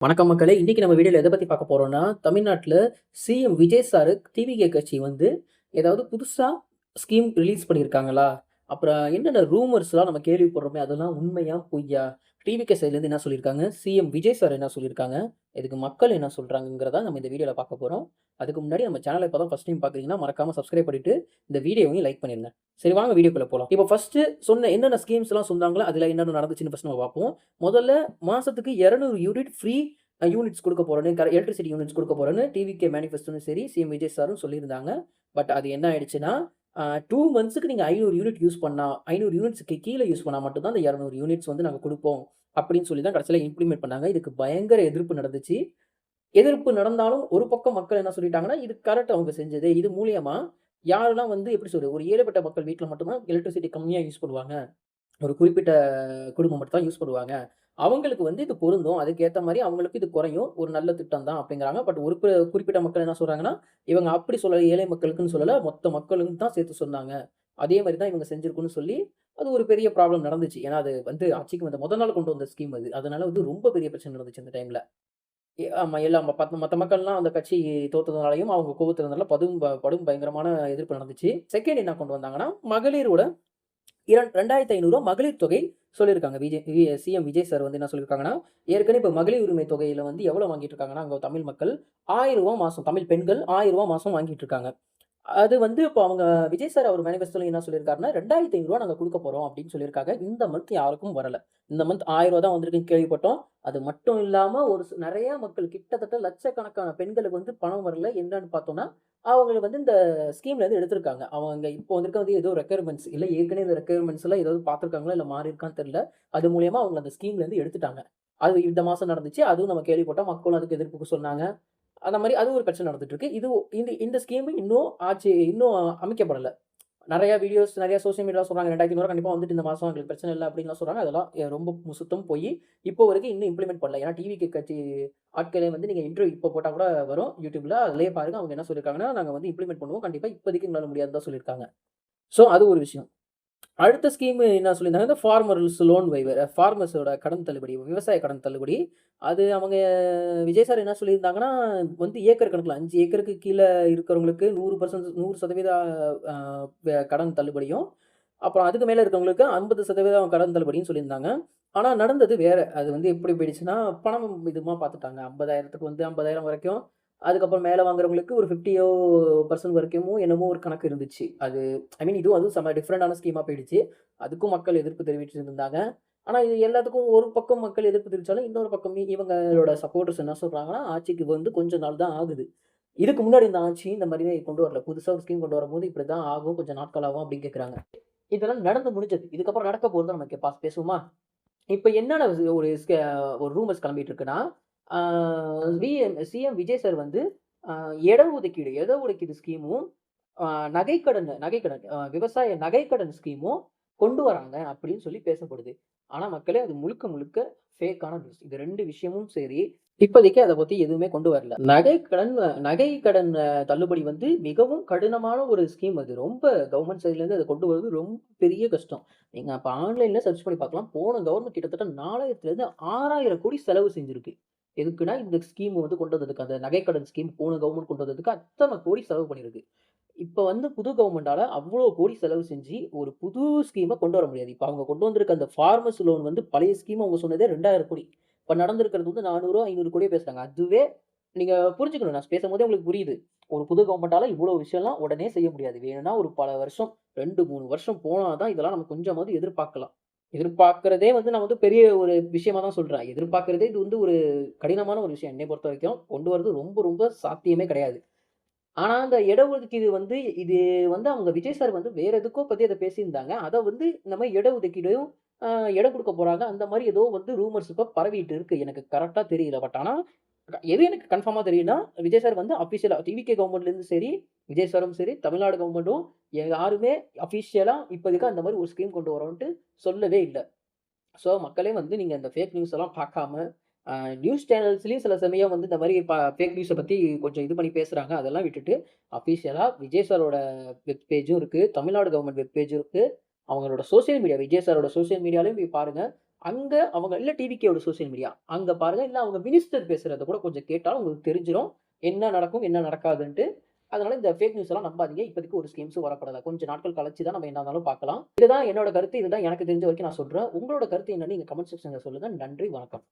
வணக்கம் மக்களே! இன்னைக்கு நம்ம வீடியோல எத பத்தி பார்க்க போறோம்னா, தமிழ்நாட்டுல சிஎம் விஜய் சாரு டிவிகே கட்சி வந்து ஏதாவது புதுசா ஸ்கீம் ரிலீஸ் பண்ணியிருக்காங்களா? அப்புறம் என்னென்ன ரூமர்ஸ்லாம் நம்ம கேள்விப்படுறோமே, அதெல்லாம் உண்மையா? பொய்யா? டிவிகே சைட்லேருந்து என்ன சொல்லியிருக்காங்க? சிஎம் விஜய் சார் என்ன சொல்லியிருக்காங்க? இதுக்கு மக்கள் என்ன சொல்றாங்கங்கிறத நம்ம இந்த வீடியோல பார்க்க போறோம். அதுக்கு முன்னாடி நம்ம சேனல இப்ப தான் ஃபர்ஸ்ட் டைம் பார்க்குறீங்கன்னா, மறக்காம சப்ஸ்கிரைப் பண்ணிட்டு, இந்த வீடியோவையும் லைக் பண்ணிருங்க. சரி வாங்க வீடியோக்குள்ள போலாம். இப்போ ஃபர்ஸ்ட்டு சொன்ன என்னென்ன ஸ்கீம்ஸ்லாம் சொன்னாங்களோ, அதுல என்னென்ன நடந்துச்சுன்னு ஃபர்ஸ்ட் நம்ம பார்ப்போம். முதல்ல மாசத்துக்கு 200 யூனிட் ஃப்ரீ யூனிட்ஸ் குடுக்க போறேன்னு எலக்ட்ரிசிட்டி யூனிட்ஸ் குடுக்க போறேன்னு டிவிகே மேனிஃபெஸ்டோலும் சரி, சிஎம் விஜய் சாரும் சொல்லியிருந்தாங்க. பட் அது என்ன ஆயிடுச்சுன்னா, 2 மந்த்ஸ்க்கு நீங்க 500 யூனிட் யூஸ் பண்ணா 500 யூனிட்ஸ்க்கு கீழ யூஸ் பண்ணா மட்டும் தான் அந்த 200 யூனிட்ஸ் வந்து நாங்க குடுப்போம். அப்படின்னு சொல்லி தான் கடைசியில இம்ப்ளிமெண்ட் பண்ணாங்க. இதுக்கு பயங்கர எதிர்ப்பு நடந்துச்சு. எதிர்ப்பு நடந்தாலும் ஒரு பக்கம் மக்கள் என்ன சொல்லிட்டாங்கன்னா, இது கரெக்ட் அவங்க செஞ்சது. இது மூலியமா யாரெல்லாம் வந்து எப்படி சொல்றது, ஒரு ஏழைப்பட்ட மக்கள் வீட்ல மட்டும் தான் எலக்ட்ரிசிட்டி கம்மியா யூஸ் பண்ணுவாங்க. ஒரு குறிப்பிட்ட குடும்பம் மட்டும் தான் யூஸ் பண்ணுவாங்க. அவங்களுக்கு வந்து இது பொருந்தும். அதுக்கேத்த மாரி அவங்களுக்கு இது குறையும். ஒரு நல்ல திட்டம் தான் அப்படிங்கிறாங்க. பட் ஒரு குறிப்பிட்ட மக்கள் என்ன சொல்றாங்கன்னா, இவங்க அப்படி சொல்லல. ஏழை மக்களுக்குன்னு சொல்லல. மொத்த மக்களுக்கும் தான் சேர்த்து சொன்னாங்க. அதே மாரி தான் இவங்க செஞ்சிருக்கணும்னு சொல்லி, அது ஒரு பெரிய ப்ராப்ளம் நடந்துச்சு. ஏன்னா, அது வந்து ஆட்சிக்கு வந்த மொத நாள் கொண்டு வந்த ஸ்கீம் அது. அதனால வந்து ரொம்ப பெரிய பிரச்சனை நடந்துச்சு அந்த டைம்ல. ஆமா எல்லாம் மத்த மக்கள்லாம் அந்த கட்சி தோத்ததுனாலயும், அவங்க கோவத்துல படும் பயங்கரமான எதிர்ப்பு நடந்துச்சு. செகண்ட் என்ன கொண்டு வந்தாங்கன்னா, மகளிரோட 2,500 மகளிர் தொகை சொல்லியிருக்காங்க. சிஎம் விஜய் சார் வந்து என்ன சொல்லியிருக்காங்கன்னா, ஏற்கனவே இப்ப மகளிர் உரிமை தொகையில வந்து எவ்வளோ வாங்கிட்டு இருக்காங்கன்னா, அங்க தமிழ் மக்கள் ரூ. 1000 மாசம். தமிழ் பெண்கள் ரூ. 1000 மாசம் வாங்கிட்டு இருக்காங்க. அது வந்து இப்போ அவங்க விஜய் சார் அவர் மேனிஃபெஸ்டோல என்ன சொல்லியிருக்காருன்னா, ரூ. 2,500 நாங்க குடுக்க போறோம் அப்படின்னு சொல்லியிருக்காங்க. இந்த மந்த் யாருக்கும் வரல. இந்த மந்த் ரூ. 1000 தான் வந்திருக்குன்னு கேள்விப்பட்டோம். அது மட்டும் இல்லாம ஒரு நெறைய மக்கள் கிட்டத்தட்ட லட்சக்கணக்கான பெண்களுக்கு வந்து பணம் வரல. என்னன்னு பார்த்தோம்னா, அவங்கள வந்து இந்த ஸ்கீம்ல இருந்து எடுத்திருக்காங்க. அவங்க இப்போ வந்திருக்க வந்து ஏதோ ரெக்யர்மென்ட்ஸ் இல்ல ஏற்கனவே இந்த ரெக்யர்மென்ட்ஸ்லாம் ஏதாவது பார்த்துருக்காங்களா? இல்ல மாறியிருக்கான்னு தெரியல. அது மூலியமா அவங்கள அந்த ஸ்கீம்ல இருந்து எடுத்துட்டாங்க. அது இந்த மாசம் நடந்துச்சு. அதுவும் நம்ம கேள்விப்பட்டோம். மக்களும் அதுக்கு எதிர்ப்பு சொன்னாங்க. அந்த மாரி அது ஒரு பிரச்சனை நடந்துட்டு இருக்கு. இது இந்த இந்த ஸ்கீம் இன்னும் அமைக்கப்படல. நெறைய வீடியோஸ் நெறைய சோசியல் மீடியால சொல்றாங்க 2500 கண்டிப்பா வந்துட்டு இந்த மாசம் எங்களுக்கு பிரச்சனை இல்ல அப்டின்லாம் சொல்றாங்க. அதெல்லாம் ரொம்ப சுத்தம் பொய். இப்போ வரைக்கும் இன்னும் இம்ப்ளிமெண்ட் பண்ணல. ஏன்னா டிவிக்கு கட்சி ஆட்களே வந்து நீங்க இன்டர்வியூ இப்போ போட்டா கூட வரும் YouTubeல. அதிலேயே பாருங்க அவங்க என்ன சொல்லியிருக்காங்கன்னா, நாங்க வந்து இம்ப்ளிமெண்ட் பண்ணுவோம். கண்டிப்பா இப்போதைக்கு எங்களால முடியாதுன்னு தான் சொல்லியிருக்காங்க. ஸோ அது ஒரு விஷயம். அடுத்த ஸ்கீம் என்ன சொல்லியிருந்தாங்க, இந்த ஃபார்மர்ஸ் லோன் வைவர் ஃபார்மர்ஸோட கடன் தள்ளுபடி, விவசாய கடன் தள்ளுபடி. அது அவங்க விஜய் சார் என்ன சொல்லியிருந்தாங்கன்னா, வந்து ஏக்கர் கணக்குல 5 ஏக்கருக்கு கீழ இருக்கிறவங்களுக்கு 100% 100% அ கடன் தள்ளுபடியும், அப்புறம் அதுக்கு மேல இருக்கிறவங்களுக்கு 50% கடன் தள்ளுபடியும் சொல்லியிருந்தாங்க. ஆனா நடந்தது வேற. அது வந்து எப்படி போயிடுச்சுன்னா, பணம் இதுமா பார்த்துட்டாங்க. 50,000க்கு வந்து 50,000 வரைக்கும். அதுக்கப்புறம் மேல வாங்குறவங்களுக்கு ஒரு 50% வரைக்குமோ என்னமோ ஒரு கணக்கு இருந்துச்சு. அது ஐ மீன் அதுவும் செம்ம டிஃபரண்டான ஸ்கீமா போயிடுச்சு. அதுக்கும் மக்கள் எதிர்ப்பு தெரிவிச்சிருந்தாங்க. ஆனா இது எல்லாத்துக்கும் ஒரு பக்கம் மக்கள் எதிர்ப்பு தெரிவிச்சாலும், இன்னொரு பக்கம் இவங்களோட சப்போர்ட்டர்ஸ் என்ன சொல்றாங்கன்னா, ஆட்சிக்கு வந்து கொஞ்ச நாள் தான் ஆகுது. இதுக்கு முன்னாடி இந்த ஆட்சி இந்த மாரி கொண்டு வரல. புதுசா ஒரு ஸ்கீம் கொண்டு வரும்போது இப்படிதான் ஆகும். கொஞ்சம் நாட்கள் ஆகும் அப்படின்னு கேட்கறாங்க. இதெல்லாம் நடந்து முடிஞ்சது. இதுக்கப்புறம் நடக்க போறத நம்ம பேசுவோமா? இப்ப என்னென்ன ஒரு ஒரு ரூமர்ஸ் கிளம்பிட்டு இருக்குன்னா, ஆ சிஎம் விஜய் சார் வந்து அ இட ஒதுக்கீடு ஸ்கீமும், அ நகைக்கடன் விவசாய நகைக்கடன் ஸ்கீமும் கொண்டு வராங்க அப்படின்னு சொல்லி பேசப்படுது. ஆனா மக்களே அது முழுக்க முழுக்க ஃபேக்கான நியூஸ். இது 2 விஷயமும் சரி, இப்போதைக்கு அத பத்தி எதுவுமே கொண்டு வரல. நகைக்கடன் தள்ளுபடி வந்து மிகவும் கடினமான ஒரு ஸ்கீம் அது. ரொம்ப கவர்ன்மெண்ட் சைட்லேருந்து அத கொண்டு வரது ரொம்ப பெரிய கஷ்டம். நீங்க அப்ப ஆன்லைன்ல சர்ச் பண்ணி பார்க்கலாம். போன கவர்ன்மெண்ட் கிட்டத்தட்ட 4000லேருந்து 6000 கோடி செலவு செஞ்சிருக்கு. எதுக்குன்னா, இந்த ஸ்கீம் வந்து கொண்டு வந்ததுக்கு. அந்த நகைக்கடன் ஸ்கீம் போன கவர்ன்மெண்ட் கொண்டு வந்ததுக்கு அத்தன கோடி செலவு பண்ணியிருக்கு. இப்ப வந்து புது கவர்ன்மெண்டால அவ்ளோ கோடி செலவு செஞ்சு, ஒரு புது ஸ்கீம கொண்டு வர முடியாது. இப்ப அவங்க கொண்டு வந்திருக்க அந்த ஃபார்மர்ஸ் லோன் வந்து பழைய ஸ்கீம் அவங்க சொன்னதே 2000 கோடி. இப்ப நடந்திருக்கிறது வந்து 400 500 கோடியோ பேசுறாங்க. அதுவே நீங்க புரிஞ்சுக்கணும். நான் பேசும்போதே உங்களுக்கு புரியுது. ஒரு புது கவர்ன்மெண்டால இவ்ளோ விஷயம்லாம் உடனே செய்ய முடியாது. வேணும்னா ஒரு பல வருஷம் 2, 3 வருஷம் போனா தான் இதெல்லாம் நம்ம கொஞ்சமாவது எதிர்பார்க்கலாம். எதிர்பார்க்கிறதே வந்து நான் வந்து பெரிய ஒரு விஷயமா தான் சொல்றேன். எதிர்பார்க்கிறதே இது வந்து ஒரு கடினமான ஒரு விஷயம் என்னைய பொறுத்தவரைக்கும். கொண்டு வரது ரொம்ப ரொம்ப சாத்தியமே கிடையாது. ஆனா, அந்த இட ஒதுக்கீடு வந்து இது வந்து அவங்க விஜய் சார் வந்து வேற எதுக்கோ பத்தி அத பேசியிருந்தாங்க. அத வந்து இந்த மாரி இட ஒதுக்கீடும் அ இடம் குடுக்க போறாங்க. அந்த மாரி ஏதோ வந்து ரூமர்ஸ் இப்ப பரவிட்டு இருக்கு. எனக்கு கரெக்ட்டா தெரியல. பட் ஆனா, எது எனக்கு கன்ஃபார்மா தெரியும்னா, விஜய் சார் வந்து அஃபிஷியலா டிவிகே கவர்ன்மெண்ட்லேருந்து சரி, விஜய் சாரும் சரி, தமிழ்நாடு கவர்ன்மெண்ட்டும் யாருமே அஃபிஷியலா இப்போதைக்கு அந்த மாரி ஒரு ஸ்கீம் கொண்டு வரோன்ட்டு சொல்லவே இல்ல. ஸோ, மக்களே வந்து நீங்க இந்த ஃபேக் நியூஸ் எல்லாம் பார்க்காம, அ நியூஸ் சேனல்ஸ்லயும் சில சமயம் வந்து இந்த மாரி ஃபேக் நியூஸ பத்தி கொஞ்சம் இது பண்ணி பேசுறாங்க. அதெல்லாம் விட்டுட்டு, அஃபிஷியலா விஜய் சாரோட வெப் பேஜும் இருக்கு. தமிழ்நாடு கவர்ன்மெண்ட் வெப் பேஜும் இருக்கு. அவங்களோட சோசியல் மீடியா விஜய் சாரோட சோசியல் மீடியாலயும் போய் பாருங்க. அங்க அவங்க இல்ல டிவிகேவோட சோசியல் மீடியா. அங்க பாருங்க. இல்ல அவங்க மினிஸ்டர் பேசுறத கூட கொஞ்சம் கேட்டாலும் உங்களுக்கு தெரிஞ்சிரும். என்ன நடக்கும், என்ன நடக்காதுன்ட்டு. அதனால இந்த ஃபேக் நியூஸ் எல்லாம் நம்பாதீங்க. இப்போதைக்கு ஒரு ஸ்கீம்ஸும் வரப்படல. கொஞ்சம் நாட்கள் கழிச்சு தான் நம்ம என்ன இருந்தாலும் பார்க்கலாம். இதுதான் என்னோட கருத்து. இதுதான் எனக்கு தெரிஞ்ச வரைக்கும் நான் சொல்றேன். உங்களோட கருத்து என்னன்னு நீங்க கமெண்ட் செக்ஷன்ல சொல்லுங்க. நன்றி, வணக்கம்.